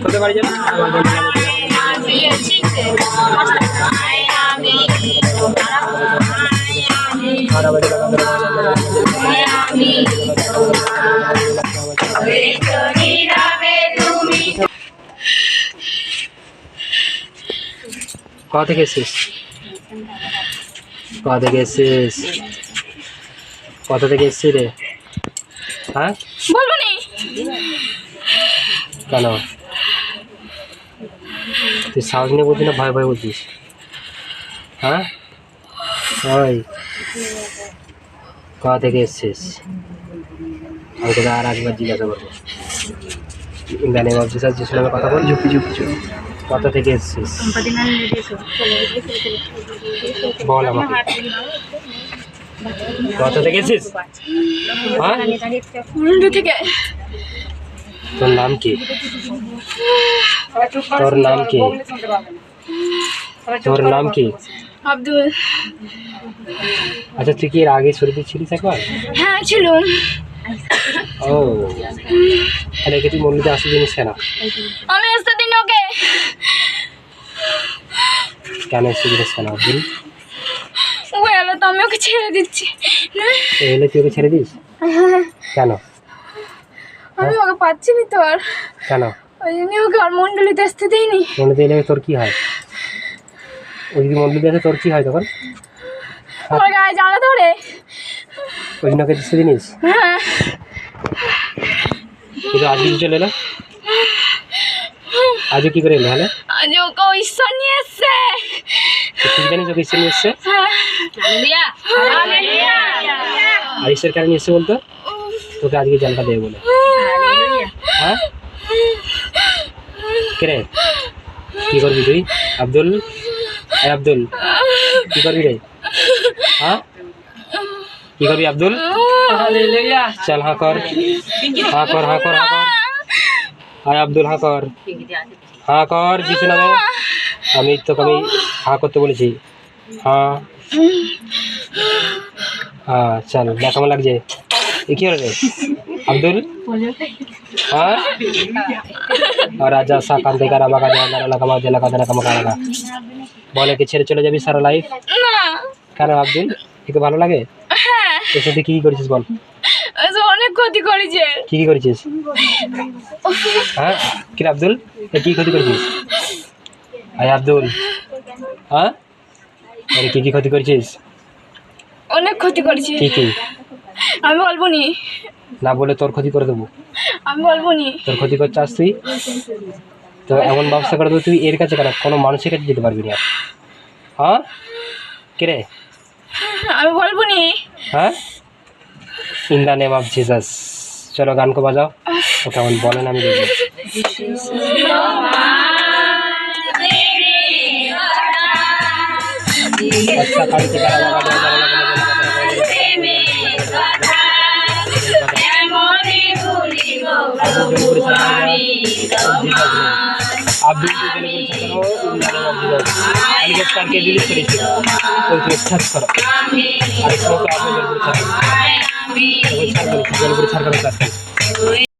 কোথায় বাড়ি যাবে? কোথা থেকে এসেছিস? কোথা থেকে এসেছিস? কোথা থেকে এসেছিস রে? হ্যাঁ বলবো নি কেন? তুই সাহস নিয়ে বলছিস না ভয় ভয় বলছিস? হ্যাঁ ওই কোথা থেকে এসেছিস? আমি তোকে আর একবার জিজ্ঞাসা করবো। গানে ভাবছিস আর যিশুর নামে কথা বল। ঝুঁকি ঝুঁকি ঝুঁকি কোথা থেকে এসেছিস বল আমাকে। কোথা থেকে এসেছিস? হ্যাঁ থেকে। তোর নাম কি? তোর নাম কি? তোর নাম কি? আব্দুল। আচ্ছা তুই কি এর আগে শরীরে ছিলিস একবার? হ্যাঁ ছিল। ও তাহলে কি তুই মন্দিরে আসতে জিনিস কেন? আমি আসতে দিন ওকে। কেন আসতে জিনিস কেন আব্দুল? ও এলো তো আমি ওকে ছেড়ে দিচ্ছি। এলে তুই ওকে ছেড়ে দিস কেন? আমি ওকে পাচ্ছি না তো আর। কেন? ওই জন্য ওকে আর মন্ডলীতে আসতে দিইনি। মন্দিরে এলে তোর কি হয়? ওই যদি মন্দিরে আসে তোর কি হয় তখন? আমার গায়ে জ্বালা ধরে। ওই জন্য ওকে দিচ্ছে জিনিস। হ্যাঁ কিন্তু আজকে কি চলে এলো? আজও কি করে এলো? হলে আজ ওকে ঈশ্বর নিয়ে এসছে। তুই জানিস ওকে ঈশ্বর নিয়ে এসছে? আর ঈশ্বর কেন নিয়ে এসছে বলতো? তোকে আজকে জালটা দেবে বলে। হ্যাঁ কে রে? কি করবি তুই আব্দুল? আব্দুল কি করবি রে? হ্যাঁ কি করবি আব্দুল? চল হা কর হা কর হা কর হা কর। আয় আব্দুল হা কর হা কর কিছু নামে। আমি তোকে আমি হা করতে বলেছি। হ্যাঁ হ্যাঁ চল দেখ কেমন লাগছে। এ কি হলো রে আব্দুল? हाँ और राजा सा कांते का रामा का जाना लगा मा जला का देना का मका लगा बोले कि ছেড়ে চলে যাবি সারা লাইফ? না কেন আব্দুল তোকে ভালো লাগে? হ্যাঁ এর সাথে কি করেছিস বল? অনেক ক্ষতি করেছে। কি করেছিস? হ্যাঁ কি রে আব্দুল কি ক্ষতি করেছিস? আয় আব্দুল হ্যাঁ আরে কি ক্ষতি করেছিস? অনেক ক্ষতি করেছে। কি আমি বলবো নি। না বলে তোর ক্ষতি করে দেবো। আমি বলবো নি। তোর ক্ষতি করতে চাস তুই? তো এমন ব্যবস্থা করে দেবো তুই এর কাছে কেন কোনো মানুষের কাছে যেতে পারবি না। হ্যাঁ কে রে? আমি বলবো নি। হ্যাঁ in the name of Jesus. চলো গান কো বাজাও। ও কেমন বলেন আমি দেখবো। अच्छा काट के आप बिल्कुल करके रिलीज करिए करो और इसको आप जलपुर छाड़